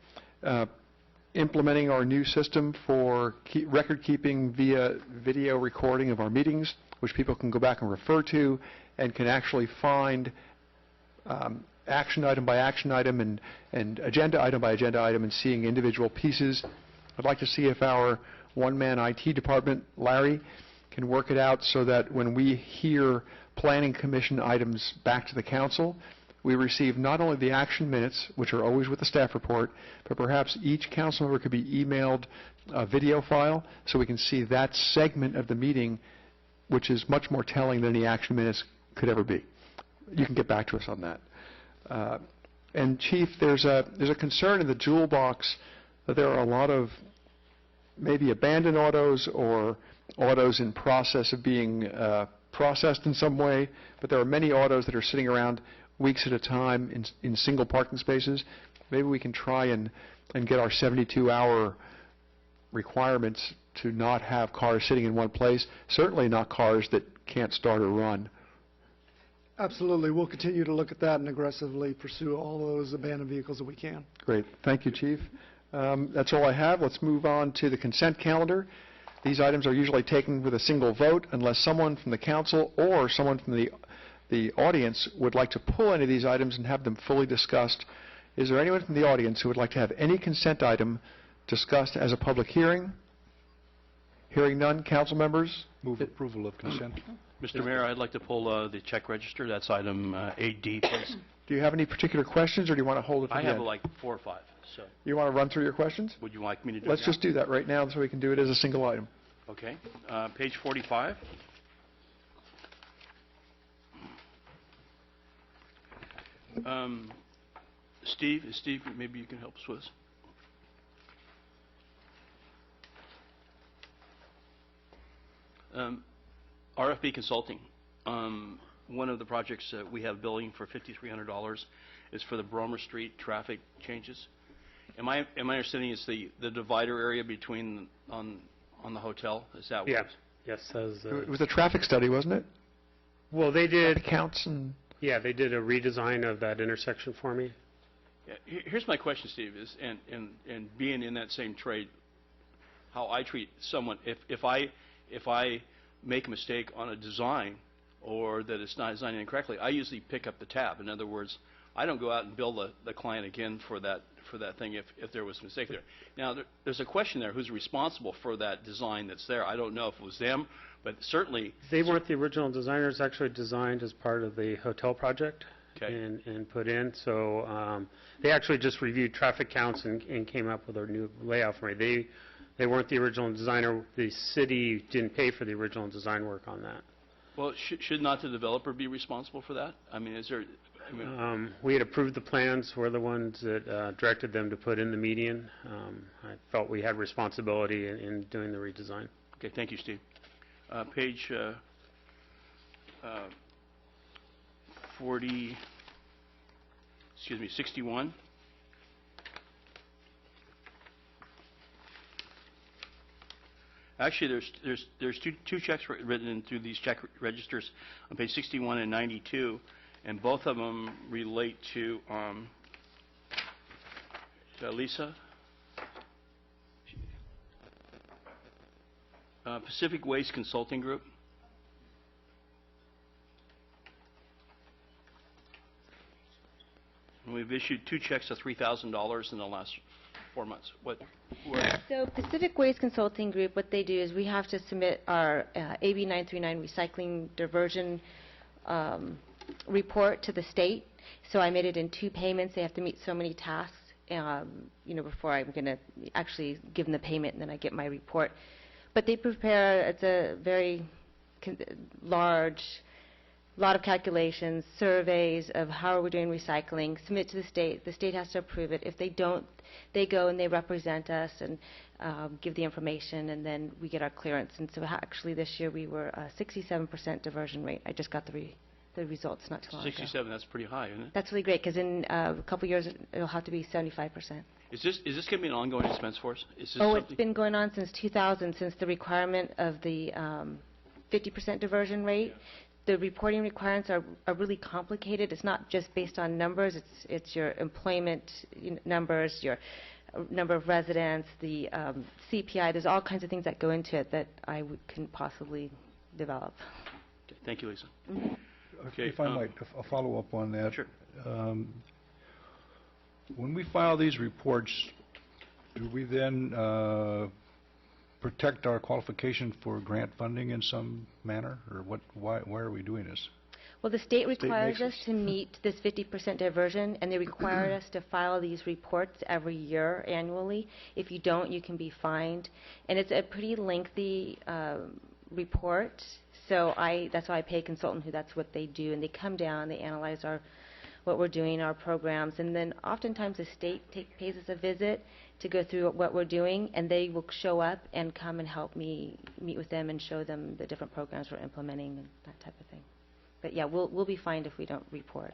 implementing our new system for record keeping via video recording of our meetings, which people can go back and refer to and can actually find action item by action item and agenda item by agenda item and seeing individual pieces. I'd like to see if our one-man IT department, Larry, can work it out so that when we hear Planning Commission items back to the council, we receive not only the action minutes, which are always with the staff report, but perhaps each council member could be emailed a video file so we can see that segment of the meeting, which is much more telling than the action minutes could ever be. You can get back to us on that. And Chief, there's a concern in the Jewel box that there are a lot of maybe abandoned autos or autos in process of being processed in some way, but there are many autos that are sitting around weeks at a time in single parking spaces. Maybe we can try and get our 72-hour requirements to not have cars sitting in one place, certainly not cars that can't start or run. Absolutely. We'll continue to look at that and aggressively pursue all those abandoned vehicles that we can. Great. Thank you, Chief. That's all I have. Let's move on to the consent calendar. These items are usually taken with a single vote unless someone from the council or someone from the audience would like to pull any of these items and have them fully discussed. Is there anyone from the audience who would like to have any consent item discussed as a public hearing? Hearing none, council members? Move approval of consent. Mr. Mayor, I'd like to pull the check register. That's item 8D, please. Do you have any particular questions, or do you want to hold it to I the have end? like 4 or 5. So You want to run through your questions? would you like me to do Let's it just do that right now so we can do it as a single item. now? Okay. Page 45. Steve, maybe you can help us with this. RFB Consulting. One of the projects that we have billing for $5,300 is for the Bromer Street traffic changes. Am I understanding it's the divider area between on the hotel? Is that what? Yeah. Yes. It was a traffic study, wasn't it? Well, they did. Traffic counts and. Yeah, they did a redesign of that intersection for me. Yeah, here's my question, Steve, is and being in that same trade, how I treat someone if I make a mistake on a design or that it's not designed incorrectly, I usually pick up the tab. In other words, I don't go out and bill the client again for that thing if there was a mistake there. Now, there's a question there: who's responsible for that design that's there? I don't know if it was them, but certainly They weren't the original designers. Actually designed as part of the hotel project. Okay. And put in. So they actually just reviewed traffic counts and came up with a new layout for me. They weren't the original designer. The city didn't pay for the original design work on that. Well, should not the developer be responsible for that? I mean, is there? I mean, We had approved the plans. We're the ones that directed them to put in the median. I felt we had responsibility in doing the redesign. Okay, thank you, Steve. Page 61. Actually, there's two checks written in through these check registers on page 61 and 92, and both of them relate to Lisa. Pacific Waste Consulting Group. And we've issued 2 checks of $3,000 in the last 4 months. So Pacific Waste Consulting Group, what they do is we have to submit our AB 939 recycling diversion report to the state. So I made it in 2 payments. They have to meet so many tasks, before I'm going to actually give them the payment, and then I get my report. But they prepare, it's a very large, lot of calculations, surveys of how are we doing recycling, submit to the state. The state has to approve it. If they don't, they go and they represent us and give the information, and then we get our clearance. And so actually this year we were 67% diversion rate. I just got the results not too long ago. 67, that's pretty high, isn't it? That's really great, because in a couple years it'll have to be 75%. Is this going to be an ongoing expense for us? Is this It's been going on since 2000, since the requirement of the 50% diversion rate. The reporting requirements are really complicated. It's not just based on numbers. It's your employment numbers, your number of residents, the CPI. There's all kinds of things that go into it that I couldn't possibly develop. Okay, thank you, Lisa. Mm-hmm. Okay, if I might follow up on that. Sure. When we file these reports, do we then protect our qualification for grant funding in some manner, or why are we doing this? Well, the state requires us to meet this 50% diversion, and they require us to file these reports every year annually. If you don't, you can be fined. And it's a pretty lengthy report, so that's why I pay a consultant who that's what they do. And they come down, they analyze what we're doing, our programs, and then oftentimes the state pays us a visit to go through what we're doing, and they will show up and come and help me meet with them and show them the different programs we're implementing and that type of thing. But yeah, we'll be fined if we don't report.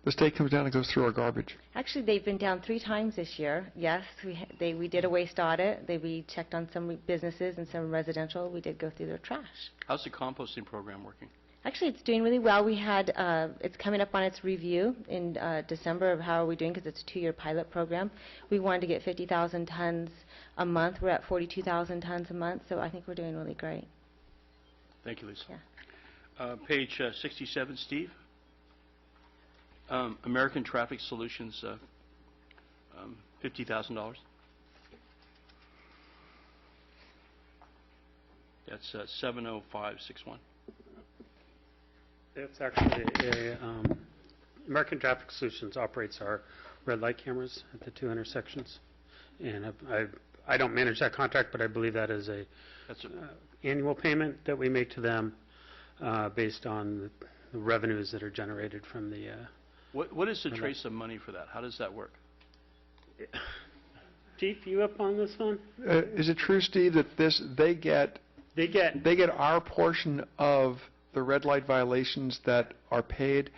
The state comes down and goes through our garbage. Actually, they've been down 3 times this year. Yes, we did a waste audit. We checked on some businesses and some residential. We did go through their trash. How's the composting program working? Actually, it's doing really well. We had, it's coming up on its review in December of how are we doing, because it's a 2-year pilot program. We wanted to get 50,000 tons a month. We're at 42,000 tons a month, so I think we're doing really great. Thank you, Lisa. Yeah. Page 67, Steve. American Traffic Solutions, $50,000. That's 70561. It's actually American Traffic Solutions operates our red light cameras at the 2 intersections, and I don't manage that contract, but I believe that is that's an annual payment that we make to them based on the revenues that are generated from the. What is the trace of money for that? How does that work? Chief, you up on this one? Is it true, Steve, that they get our portion of the red light violations that are paid,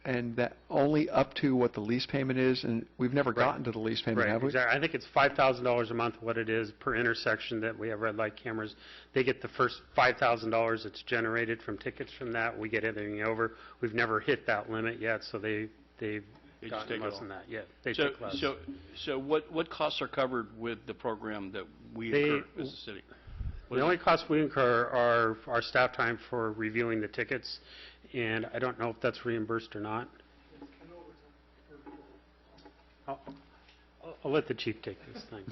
and that only up to what the lease payment is, and we've never gotten to the lease payment, have we? Exactly. I think it's $5,000 a month, what it is per intersection that we have red light cameras. They get the first $5,000 that's generated from tickets from that. We get everything over. We've never hit that limit yet, so they've gotten less than that. Yeah, they take less. So what costs are covered with the program that we incur as a city? The only costs we incur are our staff time for reviewing the tickets, and I don't know if that's reimbursed or not. I'll let the chief take this thing.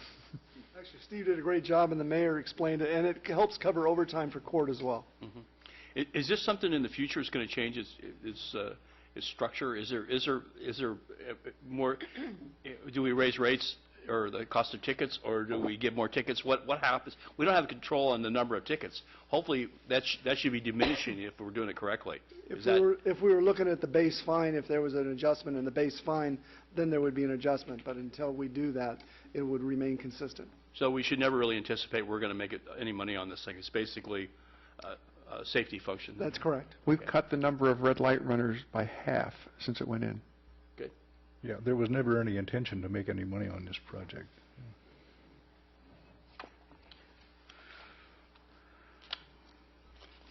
Actually, Steve did a great job, and the mayor explained it, and it helps cover overtime for court as well. Mm-hmm. Is this something in the future is going to change its structure? Is there more? Do we raise rates or the cost of tickets, or do we give more tickets? What happens? We don't have control on the number of tickets. Hopefully, that should be diminishing if we're doing it correctly. If we were looking at the base fine, if there was an adjustment in the base fine, then there would be an adjustment. But until we do that, it would remain consistent. So we should never really anticipate we're going to make any money on this thing. It's basically a safety function. That's correct. We've cut the number of red light runners by half since it went in. Good. Yeah, there was never any intention to make any money on this project.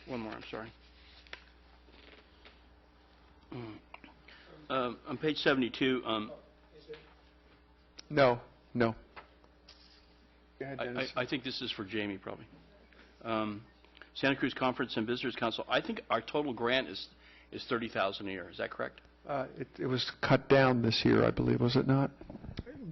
One more, I'm sorry. On page 72. No. Go ahead, Dennis. I think this is for Jamie, probably. Santa Cruz Conference and Visitors Council. I think our total grant is $30,000 a year. Is that correct? It was cut down this year, I believe, was it not?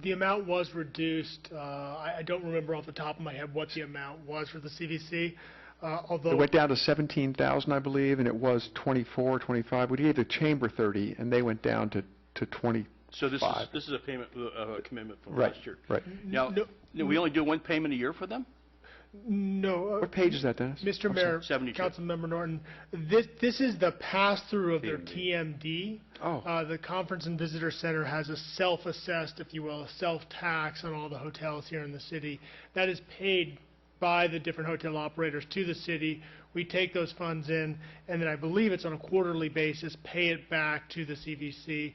The amount was reduced. I don't remember off the top of my head what the amount was for the CVC. Although it went down to 17,000, I believe, and it was 24, 25. We gave the chamber 30, and they went down to 25. So this is a payment, a commitment from last year. Right. Now, we only do one payment a year for them? No. What page is that, Dennis? Mr. Mayor, Councilmember Norton, this is the pass-through of their TMD. Oh. The Conference and Visitor Center has a self-assessed, if you will, a self-tax on all the hotels here in the city. That is paid by the different hotel operators to the city. We take those funds in, and then I believe it's on a quarterly basis, pay it back to the CVC.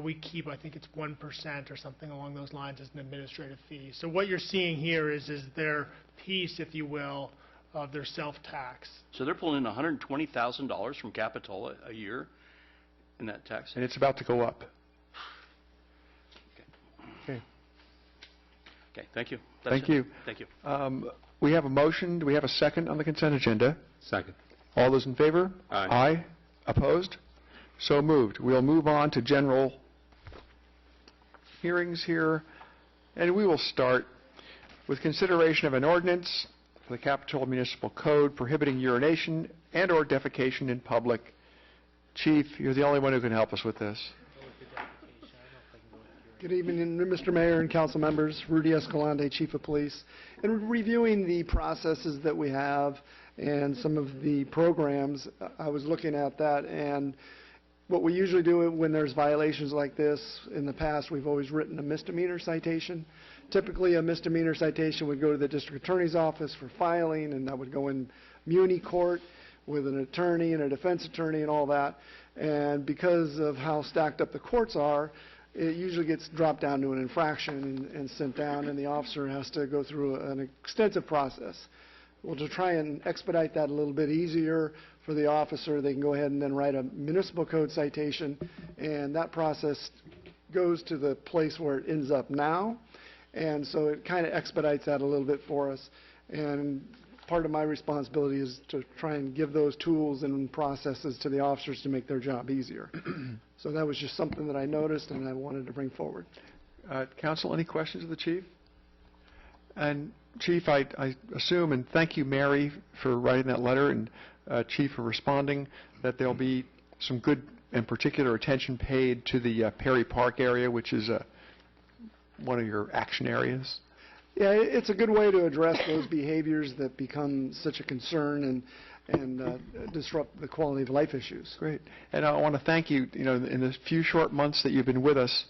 We keep, I think it's 1% or something along those lines as an administrative fee. So what you're seeing here is their piece, if you will, of their self-tax. So they're pulling in $120,000 from Capitola a year in that tax? And it's about to go up. Okay, thank you. Thank you. Thank you. We have a motion. Do we have a second on the consent agenda? Second. All those in favor? Aye. Aye. Opposed? So moved. We'll move on to general hearings here, and we will start with consideration of an ordinance for the Capitola Municipal Code prohibiting urination and or defecation in public. Chief, you're the only one who can help us with this. Good evening, Mr. Mayor and council members. Rudy Escalante, Chief of Police. In reviewing the processes that we have and some of the programs, I was looking at that, and what we usually do when there's violations like this, in the past, we've always written a misdemeanor citation. Typically, a misdemeanor citation would go to the district attorney's office for filing, and that would go in Muni court. with an attorney and a defense attorney and all that. And because of how stacked up the courts are, it usually gets dropped down to an infraction and sent down, and the officer has to go through an extensive process. Well, to try and expedite that a little bit easier for the officer, they can go ahead and then write a municipal code citation, and that process goes to the place where it ends up now. And so it kind of expedites that a little bit for us. And part of my responsibility is to try and give those tools and processes to the officers to make their job easier. So that was just something that I noticed and I wanted to bring forward. Council, any questions of the Chief? And Chief, I assume, and thank you, Mary, for writing that letter, and Chief for responding, that there'll be some good and particular attention paid to the Perry Park area, which is one of your action areas. Yeah, it's a good way to address those behaviors that become such a concern and disrupt the quality of life issues. Great. And I want to thank you. You know, in the few short months that you've been with us,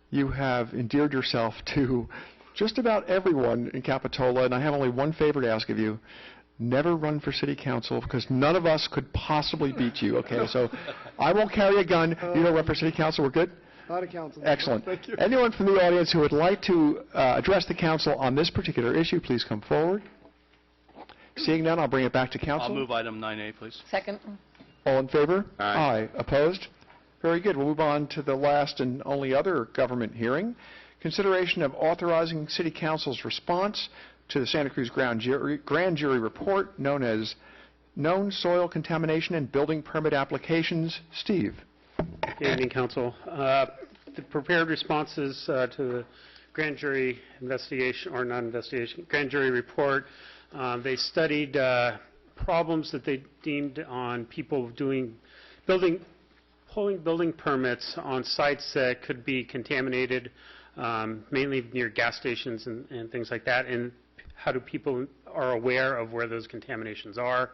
you have endeared yourself to just about everyone in Capitola, and I have only one favor to ask of you. Never run for city council, because none of us could possibly beat you, okay? So I won't carry a gun. You don't run for city council. We're good? Not a council. Excellent. Thank you. Anyone from the audience who would like to address the council on this particular issue, please come forward. Seeing none, I'll bring it back to council. I'll move item 9A, please. Second. All in favor? Aye. Opposed? Very good. We'll move on to the last and only other government hearing. Consideration of authorizing City Council's response to the Santa Cruz Grand Jury report known as Known Soil Contamination and Building Permit Applications. Steve. Good evening, Council. The prepared responses to the grand jury investigation, or not investigation, grand jury report, they studied problems that they deemed on people pulling building permits on sites that could be contaminated, mainly near gas stations and things like that, and how do people are aware of where those contaminations are.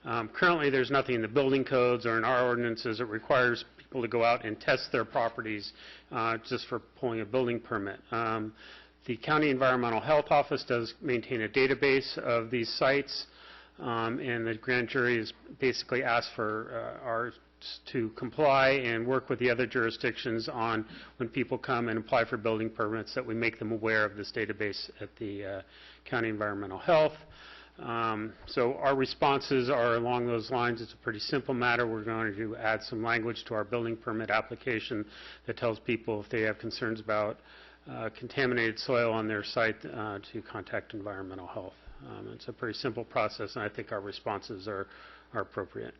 Currently, there's nothing in the building codes or in our ordinances that requires people to go out and test their properties just for pulling a building permit. The County Environmental Health Office does maintain a database of these sites, and the grand jury is basically asked for ours to comply and work with the other jurisdictions on when people come and apply for building permits, that we make them aware of this database at the County Environmental Health. So our responses are along those lines. It's a pretty simple matter. We're going to add some language to our building permit application that tells people if they have concerns about contaminated soil on their site to contact environmental health. It's a pretty simple process, and I think our responses are appropriate.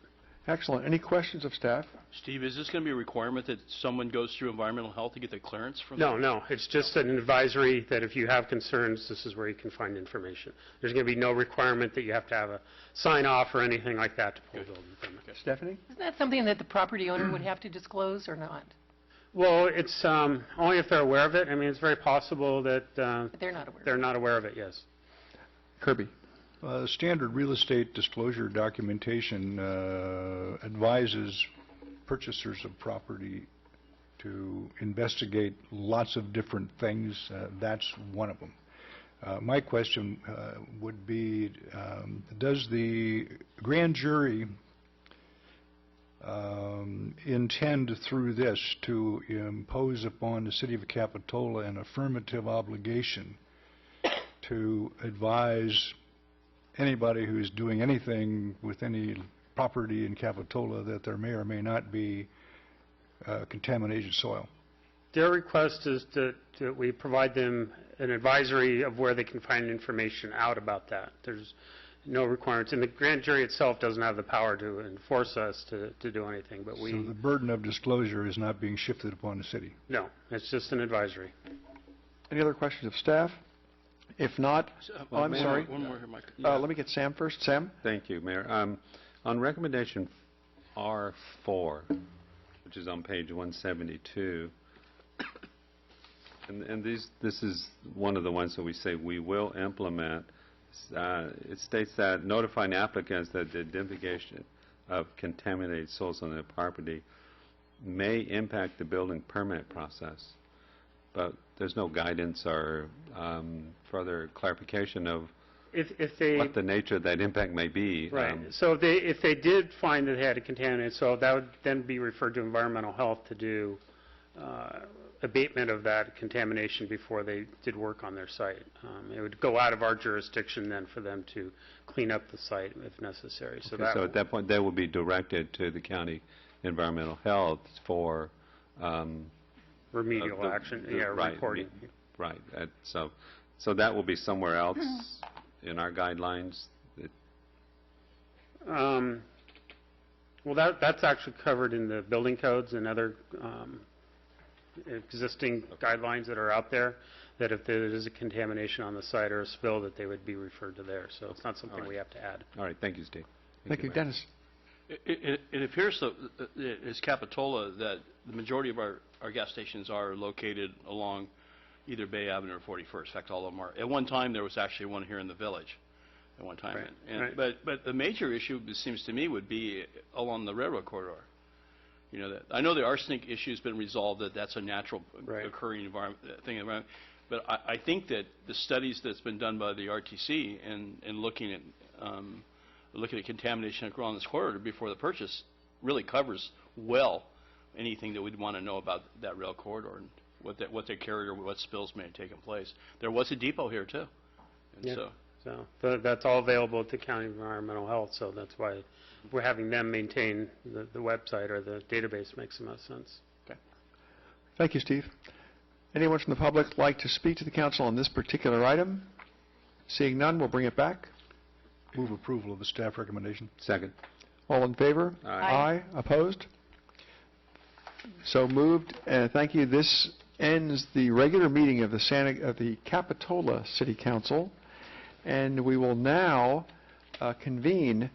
Excellent. Any questions of staff? Steve, is this going to be a requirement that someone goes through environmental health to get their clearance from No, no. It's just an advisory that if you have concerns, this is where you can find information. There's going to be no requirement that you have to have a sign-off or anything like that to pull a building permit. Okay. Stephanie? Isn't that something that the property owner would have to disclose or not? Well, it's only if they're aware of it. I mean, it's very possible that But they're not aware. they're not aware of it, yes. Kirby. Standard real estate disclosure documentation advises purchasers of property to investigate lots of different things. That's one of them. My question would be, does the grand jury intend through this to impose upon the City of Capitola an affirmative obligation to advise anybody who's doing anything with any property in Capitola that there may or may not be contaminated soil? Their request is that we provide them an advisory of where they can find information out about that. There's no requirements, and the grand jury itself doesn't have the power to enforce us to do anything, but we... So the burden of disclosure is not being shifted upon the city? No, it's just an advisory. Any other questions of staff? If not, I'm sorry. One more here, Mike. Let me get Sam first. Sam? Thank you, Mayor. On recommendation R4, which is on page 172, and this is one of the ones that we say we will implement. It states that notifying applicants that the identification of contaminated soils on their property may impact the building permit process, but there's no guidance or further clarification of if they what the nature of that impact may be. Right. So if they did find that they had a contaminant, so that would then be referred to environmental health to do abatement of that contamination before they did work on their site. It would go out of our jurisdiction then for them to clean up the site if necessary. So, okay, so at that point, they will be directed to the county environmental health for remedial action, right, reporting. Right. So that will be somewhere else in our guidelines. Well, that's actually covered in the building codes and other existing guidelines that are out there, that if there is a contamination on the site or a spill, that they would be referred to there. So it's not something we have to add. All right. Thank you, Steve. Thank you. Dennis. It appears that as Capitola that the majority of our gas stations are located along either Bay Avenue or 41st. In fact, all of them are. At one time, there was actually one here in the village. At one time, Right. But the major issue, it seems to me, would be along the railroad corridor. You know, that I know the arsenic issue has been resolved. That's a natural occurring thing. But I think that the studies that's been done by the RTC and looking at contamination along this corridor before the purchase really covers well anything that we'd want to know about that rail corridor and what they carried or what spills may have taken place. There was a depot here too, and so that's all available at the county environmental health. So that's why we're having them maintain the website or the database makes the most sense. Okay. Thank you, Steve. Anyone from the public like to speak to the council on this particular item? Seeing none, we'll bring it back. Move approval of the staff recommendation. Second. All in favor? Aye. Opposed? So moved. Thank you. This ends the regular meeting of the Capitola City Council, and we will now convene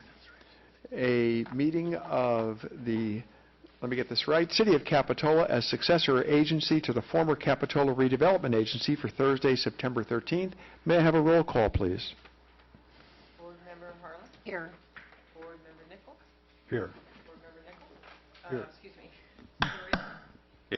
a meeting of the, let me get this right, City of Capitola as successor agency to the former Capitola Redevelopment Agency for Thursday, September 13th. May I have a roll call, please? Board Member Harlan? Here. Board Member Nichols? Here. Board Member Nichols? Here. Excuse